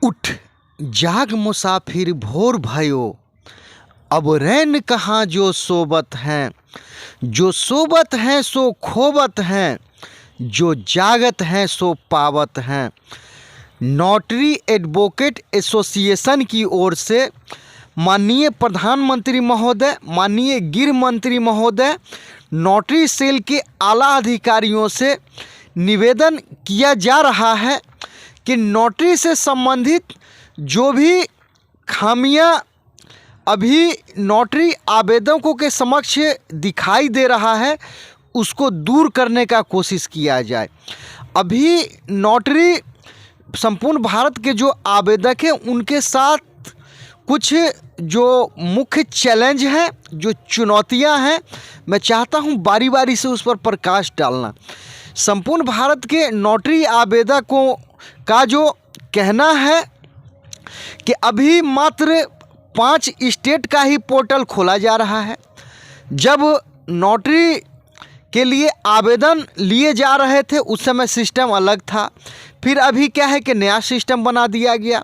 उठ जाग मुसाफिर भोर भयो, अब रैन कहाँ जो सोबत हैं। जो सोबत हैं सो खोबत हैं, जो जागत हैं सो पावत हैं। नोटरी एडवोकेट एसोसिएशन की ओर से माननीय प्रधानमंत्री महोदय, माननीय गृह मंत्री महोदय, नोटरी सेल के आला अधिकारियों से निवेदन किया जा रहा है कि नोटरी से संबंधित जो भी खामियां अभी नोटरी आवेदकों के समक्ष दिखाई दे रहा है उसको दूर करने का कोशिश किया जाए। अभी नोटरी संपूर्ण भारत के जो आवेदक हैं उनके साथ कुछ जो मुख्य चैलेंज हैं, जो चुनौतियां हैं, मैं चाहता हूं बारी बारी से उस पर प्रकाश डालना। संपूर्ण भारत के नोटरी आवेदकों का जो कहना है कि अभी मात्र 5 स्टेट का ही पोर्टल खोला जा रहा है। जब नोटरी के लिए आवेदन लिए जा रहे थे उस समय सिस्टम अलग था, फिर अभी क्या है कि नया सिस्टम बना दिया गया।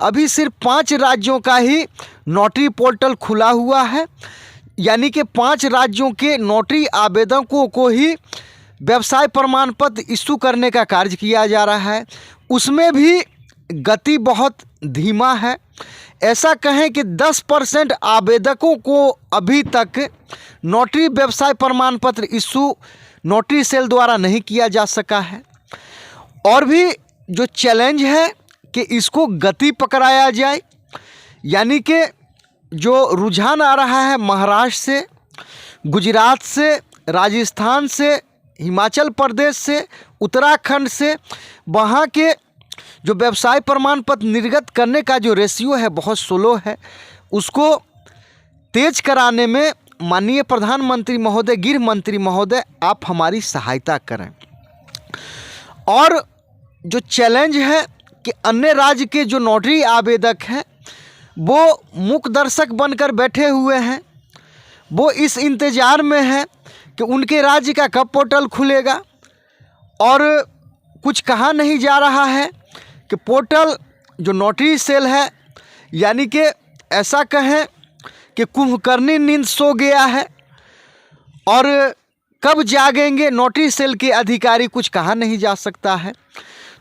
अभी सिर्फ 5 राज्यों का ही नोटरी पोर्टल खुला हुआ है, यानी कि 5 राज्यों के नोटरी आवेदकों को ही व्यवसाय प्रमाण पत्र इशू करने का कार्य किया जा रहा है। उसमें भी गति बहुत धीमा है। ऐसा कहें कि 10% आवेदकों को अभी तक नोटरी व्यवसाय प्रमाण पत्र इशू नोटरी सेल द्वारा नहीं किया जा सका है। और भी जो चैलेंज है कि इसको गति पकड़ाया जाए, यानी कि जो रुझान आ रहा है महाराष्ट्र से, गुजरात से, राजस्थान से, हिमाचल प्रदेश से, उत्तराखंड से, वहाँ के जो व्यवसाय प्रमाण पत्र निर्गत करने का जो रेशियो है बहुत स्लो है। उसको तेज कराने में माननीय प्रधानमंत्री महोदय, गृह मंत्री महोदय, आप हमारी सहायता करें। और जो चैलेंज है कि अन्य राज्य के जो नोटरी आवेदक हैं वो मूक दर्शक बनकर बैठे हुए हैं। वो इस इंतज़ार में है कि उनके राज्य का कब पोर्टल खुलेगा, और कुछ कहा नहीं जा रहा है कि पोर्टल जो नोटरी सेल है, यानी कि ऐसा कहें कि कुंभकर्णी नींद सो गया है, और कब जागेंगे नोटरी सेल के अधिकारी कुछ कहा नहीं जा सकता है।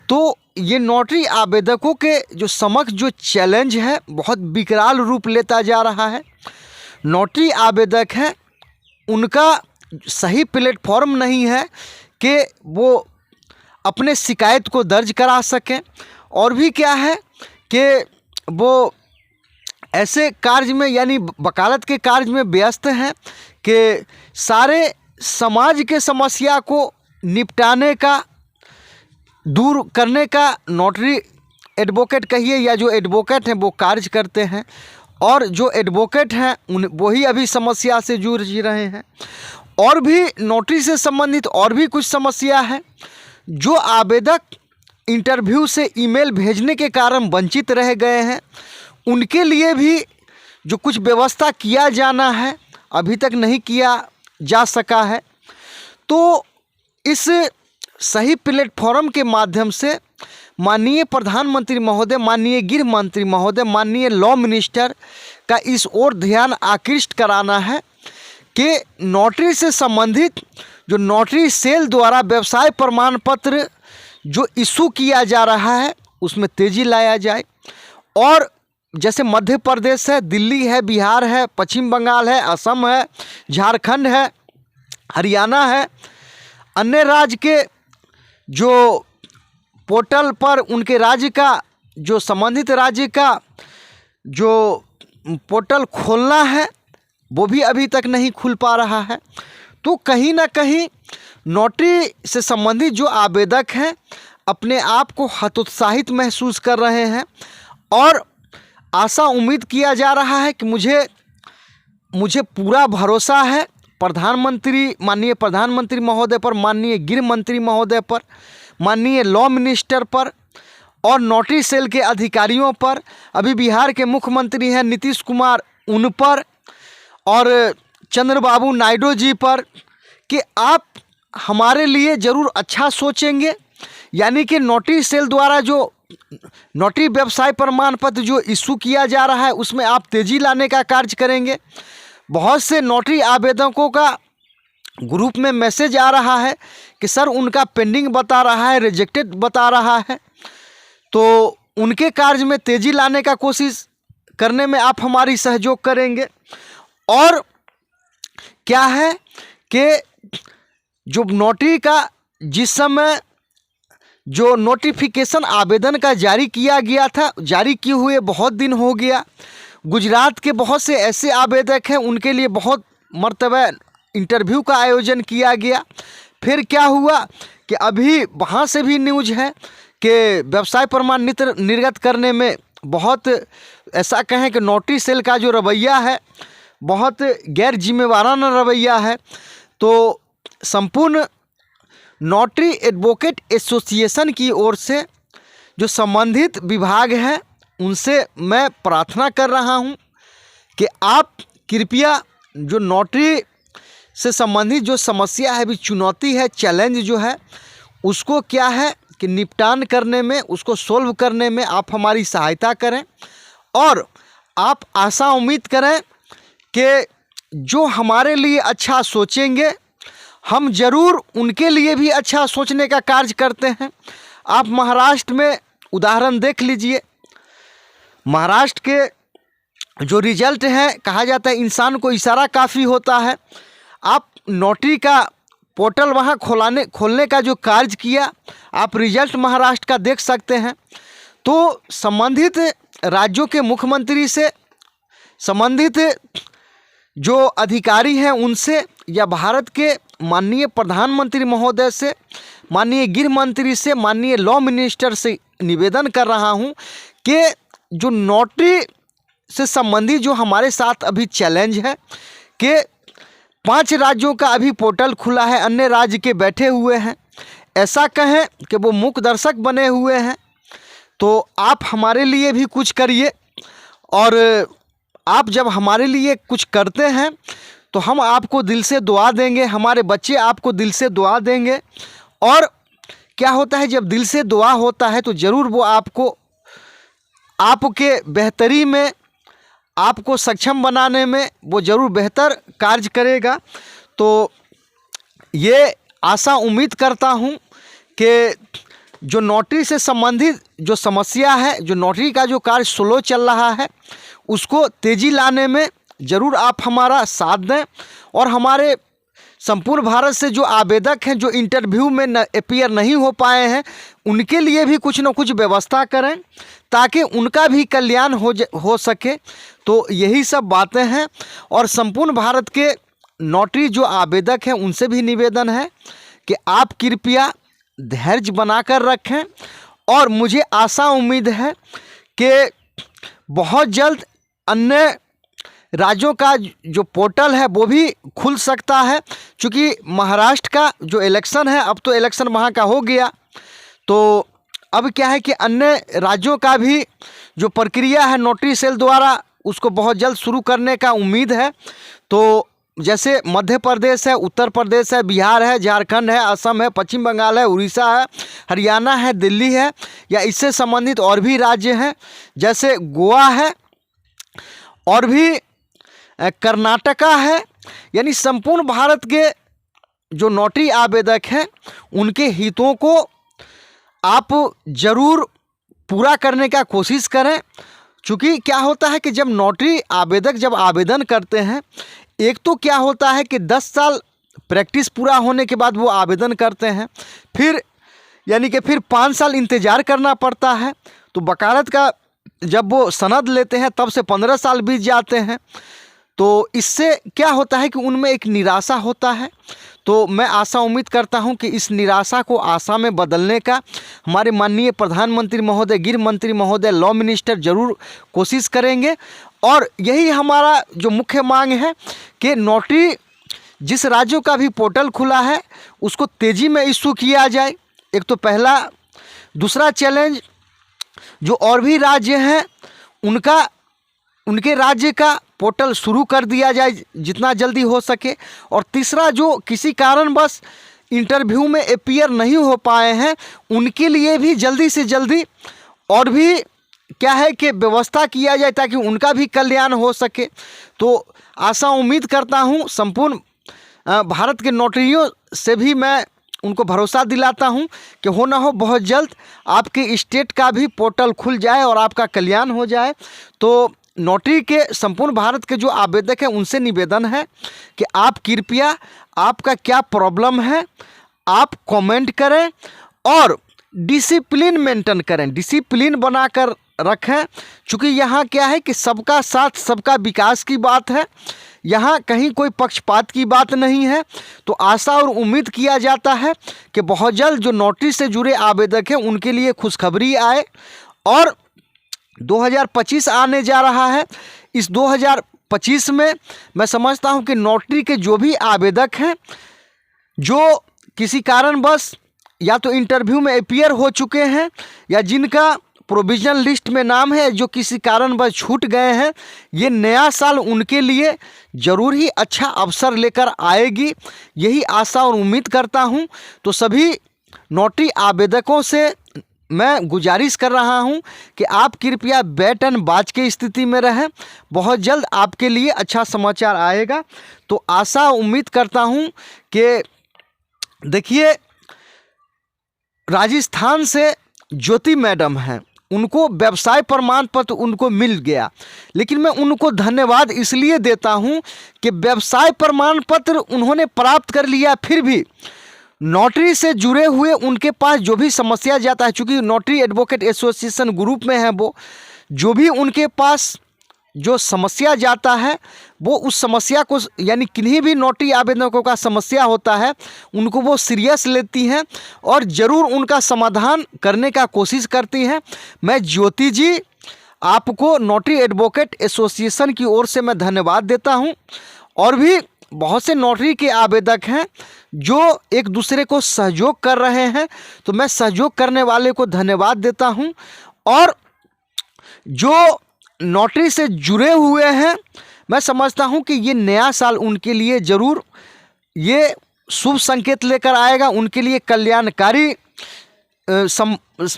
तो ये नोटरी आवेदकों के जो समक्ष जो चैलेंज है बहुत विकराल रूप लेता जा रहा है। नोटरी आवेदक हैं, उनका सही प्लेटफॉर्म नहीं है कि वो अपने शिकायत को दर्ज करा सकें। और भी क्या है कि वो ऐसे कार्य में, यानी वकालत के कार्य में व्यस्त हैं कि सारे समाज के समस्या को निपटाने का, दूर करने का नोटरी एडवोकेट कहिए या जो एडवोकेट हैं वो कार्य करते हैं, और जो एडवोकेट हैं वही अभी समस्या से जूझ रहे हैं। और भी नोटरी से संबंधित और भी कुछ समस्या है। जो आवेदक इंटरव्यू से ईमेल भेजने के कारण वंचित रह गए हैं उनके लिए भी जो कुछ व्यवस्था किया जाना है अभी तक नहीं किया जा सका है। तो इस सही प्लेटफॉर्म के माध्यम से माननीय प्रधानमंत्री महोदय, माननीय गृह मंत्री महोदय, माननीय लॉ मिनिस्टर का इस ओर ध्यान आकृष्ट कराना है कि नोटरी से संबंधित जो नोटरी सेल द्वारा व्यवसाय प्रमाण पत्र जो इशू किया जा रहा है उसमें तेज़ी लाया जाए। और जैसे मध्य प्रदेश है, दिल्ली है, बिहार है, पश्चिम बंगाल है, असम है, झारखंड है, हरियाणा है, अन्य राज्य के जो पोर्टल पर उनके राज्य का, जो संबंधित राज्य का जो पोर्टल खोलना है वो भी अभी तक नहीं खुल पा रहा है। तो कहीं ना कहीं नोटरी से संबंधित जो आवेदक हैं अपने आप को हतोत्साहित महसूस कर रहे हैं, और आशा उम्मीद किया जा रहा है कि मुझे पूरा भरोसा है प्रधानमंत्री, माननीय प्रधानमंत्री महोदय पर, माननीय गृह मंत्री महोदय पर, माननीय लॉ मिनिस्टर पर और नोटरी सेल के अधिकारियों पर। अभी बिहार के मुख्यमंत्री हैं नीतीश कुमार, उन पर, और चंद्रबाबू नायडू जी पर, कि आप हमारे लिए ज़रूर अच्छा सोचेंगे। यानी कि नोटरी सेल द्वारा जो नोटरी व्यवसाय प्रमाण पत्र जो इशू किया जा रहा है उसमें आप तेज़ी लाने का कार्य करेंगे। बहुत से नोटरी आवेदकों का ग्रुप में मैसेज आ रहा है कि सर उनका पेंडिंग बता रहा है, रिजेक्टेड बता रहा है, तो उनके कार्य में तेज़ी लाने का कोशिश करने में आप हमारी सहयोग करेंगे। और क्या है कि जो नोटरी का जिस समय जो नोटिफिकेशन आवेदन का जारी किया गया था, जारी किए हुए बहुत दिन हो गया। गुजरात के बहुत से ऐसे आवेदक हैं, उनके लिए बहुत मर्तबा इंटरव्यू का आयोजन किया गया। फिर क्या हुआ कि अभी वहाँ से भी न्यूज़ है कि व्यवसाय प्रमाण पत्र निर्गत करने में बहुत ऐसा कहें कि नोटरी सेल का जो रवैया है बहुत गैर जिम्मेवाराना रवैया है। तो संपूर्ण नोटरी एडवोकेट एसोसिएशन की ओर से जो संबंधित विभाग है उनसे मैं प्रार्थना कर रहा हूं कि आप कृपया जो नोटरी से संबंधित जो समस्या है, भी चुनौती है, चैलेंज जो है, उसको क्या है कि निपटान करने में, उसको सोल्व करने में आप हमारी सहायता करें। और आप आशा उम्मीद करें कि जो हमारे लिए अच्छा सोचेंगे हम ज़रूर उनके लिए भी अच्छा सोचने का कार्य करते हैं। आप महाराष्ट्र में उदाहरण देख लीजिए। महाराष्ट्र के जो रिजल्ट है, कहा जाता है इंसान को इशारा काफ़ी होता है। आप नोटरी का पोर्टल वहाँ खोलने का जो कार्य किया, आप रिजल्ट महाराष्ट्र का देख सकते हैं। तो संबंधित राज्यों के मुख्यमंत्री से, संबंधित जो अधिकारी हैं उनसे, या भारत के माननीय प्रधानमंत्री महोदय से, माननीय गृह मंत्री से, माननीय लॉ मिनिस्टर से निवेदन कर रहा हूं कि जो नोटरी से संबंधित जो हमारे साथ अभी चैलेंज है कि 5 राज्यों का अभी पोर्टल खुला है, अन्य राज्य के बैठे हुए हैं, ऐसा कहें कि वो मूक दर्शक बने हुए हैं। तो आप हमारे लिए भी कुछ करिए। और आप जब हमारे लिए कुछ करते हैं तो हम आपको दिल से दुआ देंगे, हमारे बच्चे आपको दिल से दुआ देंगे। और क्या होता है, जब दिल से दुआ होता है तो ज़रूर वो आपको, आपके बेहतरी में, आपको सक्षम बनाने में वो ज़रूर बेहतर कार्य करेगा। तो ये आशा उम्मीद करता हूँ कि जो नोटरी से संबंधित जो समस्या है, जो नोटरी का जो कार्य स्लो चल रहा है, उसको तेज़ी लाने में ज़रूर आप हमारा साथ दें। और हमारे संपूर्ण भारत से जो आवेदक हैं, जो इंटरव्यू में अपीयर नहीं हो पाए हैं, उनके लिए भी कुछ न कुछ व्यवस्था करें ताकि उनका भी कल्याण हो सके। तो यही सब बातें हैं। और संपूर्ण भारत के नोटरी जो आवेदक हैं उनसे भी निवेदन है कि आप कृपया धैर्य बनाकर रखें। और मुझे आशा उम्मीद है कि बहुत जल्द अन्य राज्यों का जो पोर्टल है वो भी खुल सकता है। क्योंकि महाराष्ट्र का जो इलेक्शन है, अब तो इलेक्शन वहाँ का हो गया, तो अब क्या है कि अन्य राज्यों का भी जो प्रक्रिया है नोटरी सेल द्वारा, उसको बहुत जल्द शुरू करने का उम्मीद है। तो जैसे मध्य प्रदेश है, उत्तर प्रदेश है, बिहार है, झारखंड है, असम है, पश्चिम बंगाल है, उड़ीसा है, हरियाणा है, दिल्ली है, या इससे संबंधित और भी राज्य हैं जैसे गोवा है और भी कर्नाटका है। यानी संपूर्ण भारत के जो नोटरी आवेदक हैं उनके हितों को आप ज़रूर पूरा करने का कोशिश करें। क्योंकि क्या होता है कि जब नोटरी आवेदक जब आवेदन करते हैं, एक तो क्या होता है कि 10 साल प्रैक्टिस पूरा होने के बाद वो आवेदन करते हैं, फिर यानी कि फिर 5 साल इंतज़ार करना पड़ता है। तो वकालत का जब वो सनद लेते हैं तब से 15 साल बीत जाते हैं। तो इससे क्या होता है कि उनमें एक निराशा होता है। तो मैं आशा उम्मीद करता हूं कि इस निराशा को आशा में बदलने का हमारे माननीय प्रधानमंत्री महोदय, गृह मंत्री महोदय, लॉ मिनिस्टर ज़रूर कोशिश करेंगे। और यही हमारा जो मुख्य मांग है कि नोटरी जिस राज्यों का भी पोर्टल खुला है उसको तेज़ी में इशू किया जाए, एक तो पहला। दूसरा चैलेंज, जो और भी राज्य हैं उनके राज्य का पोर्टल शुरू कर दिया जाए जितना जल्दी हो सके। और तीसरा, जो किसी कारणवश इंटरव्यू में अपीयर नहीं हो पाए हैं उनके लिए भी जल्दी से जल्दी और भी क्या है कि व्यवस्था किया जाए ताकि उनका भी कल्याण हो सके। तो आशा उम्मीद करता हूँ संपूर्ण भारत के नोटरियों से भी मैं उनको भरोसा दिलाता हूं कि हो ना हो बहुत जल्द आपके स्टेट का भी पोर्टल खुल जाए और आपका कल्याण हो जाए। तो नोटरी के संपूर्ण भारत के जो आवेदक हैं उनसे निवेदन है कि आप कृपया आपका क्या प्रॉब्लम है आप कमेंट करें और डिसिप्लिन मेंटेन करें, डिसिप्लिन बनाकर रखें। चूँकि यहाँ क्या है कि सबका साथ सबका विकास की बात है, यहाँ कहीं कोई पक्षपात की बात नहीं है। तो आशा और उम्मीद किया जाता है कि बहुत जल्द जो नोटरी से जुड़े आवेदक हैं उनके लिए खुशखबरी आए और 2025 आने जा रहा है। इस 2025 में मैं समझता हूँ कि नोटरी के जो भी आवेदक हैं जो किसी कारणवश या तो इंटरव्यू में अपीयर हो चुके हैं या जिनका प्रोविजनल लिस्ट में नाम है जो किसी कारणवश छूट गए हैं, ये नया साल उनके लिए ज़रूर ही अच्छा अवसर लेकर आएगी, यही आशा और उम्मीद करता हूं। तो सभी नोटरी आवेदकों से मैं गुजारिश कर रहा हूं कि आप कृपया बैट एंड बाज की स्थिति में रहें, बहुत जल्द आपके लिए अच्छा समाचार आएगा। तो आशा उम्मीद करता हूं कि देखिए राजस्थान से ज्योति मैडम हैं, उनको व्यवसाय प्रमाण पत्र उनको मिल गया, लेकिन मैं उनको धन्यवाद इसलिए देता हूं कि व्यवसाय प्रमाण पत्र उन्होंने प्राप्त कर लिया, फिर भी नोटरी से जुड़े हुए उनके पास जो भी समस्या जाता है, चूँकि नोटरी एडवोकेट एसोसिएशन ग्रुप में है, वो जो भी उनके पास जो समस्या जाता है वो उस समस्या को यानी किन्हीं भी नोटरी आवेदकों का समस्या होता है उनको वो सीरियस लेती हैं और ज़रूर उनका समाधान करने का कोशिश करती हैं। मैं ज्योति जी आपको नोटरी एडवोकेट एसोसिएशन की ओर से मैं धन्यवाद देता हूं। और भी बहुत से नोटरी के आवेदक हैं जो एक दूसरे को सहयोग कर रहे हैं, तो मैं सहयोग करने वाले को धन्यवाद देता हूं। और जो नोटरी से जुड़े हुए हैं मैं समझता हूं कि ये नया साल उनके लिए ज़रूर ये शुभ संकेत लेकर आएगा, उनके लिए कल्याणकारी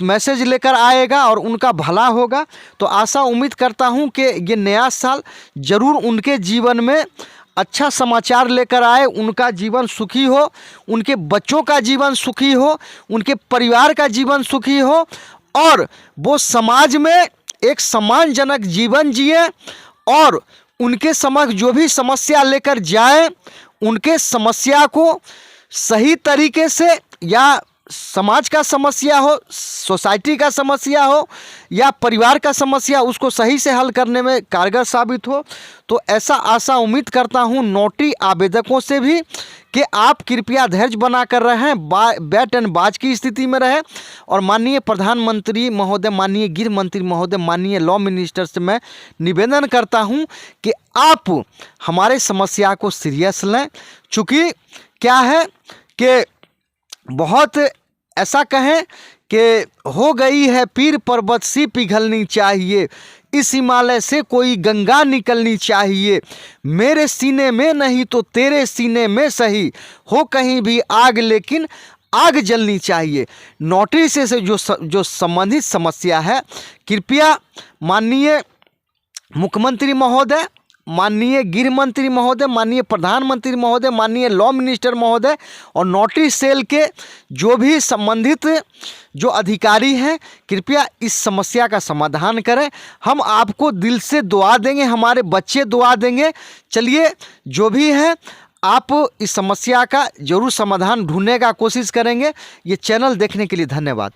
मैसेज लेकर आएगा और उनका भला होगा। तो आशा उम्मीद करता हूं कि ये नया साल ज़रूर उनके जीवन में अच्छा समाचार लेकर आए, उनका जीवन सुखी हो, उनके बच्चों का जीवन सुखी हो, उनके परिवार का जीवन सुखी हो और वो समाज में एक सम्मानजनक जीवन जिए और उनके समक्ष जो भी समस्या लेकर जाए उनके समस्या को सही तरीके से, या समाज का समस्या हो, सोसाइटी का समस्या हो या परिवार का समस्या, उसको सही से हल करने में कारगर साबित हो। तो ऐसा आशा उम्मीद करता हूं नोटरी आवेदकों से भी कि आप कृपया धैर्य बना कर रहें, बैट एंड बाज की स्थिति में रहें। और माननीय प्रधानमंत्री महोदय, माननीय गृह मंत्री महोदय, माननीय लॉ मिनिस्टर से मैं निवेदन करता हूं कि आप हमारे समस्या को सीरियस लें। चूँकि क्या है कि बहुत ऐसा कहें कि हो गई है पीर पर्वत सी पिघलनी चाहिए, इस हिमालय से कोई गंगा निकलनी चाहिए, मेरे सीने में नहीं तो तेरे सीने में सही, हो कहीं भी आग लेकिन आग जलनी चाहिए। नोटरी से जो संबंधित समस्या है कृपया माननीय मुख्यमंत्री महोदय, माननीय गृह मंत्री महोदय, माननीय प्रधानमंत्री महोदय, माननीय लॉ मिनिस्टर महोदय और नोटरी सेल के जो भी संबंधित जो अधिकारी हैं कृपया इस समस्या का समाधान करें। हम आपको दिल से दुआ देंगे, हमारे बच्चे दुआ देंगे। चलिए जो भी है आप इस समस्या का जरूर समाधान ढूंढने का कोशिश करेंगे। ये चैनल देखने के लिए धन्यवाद।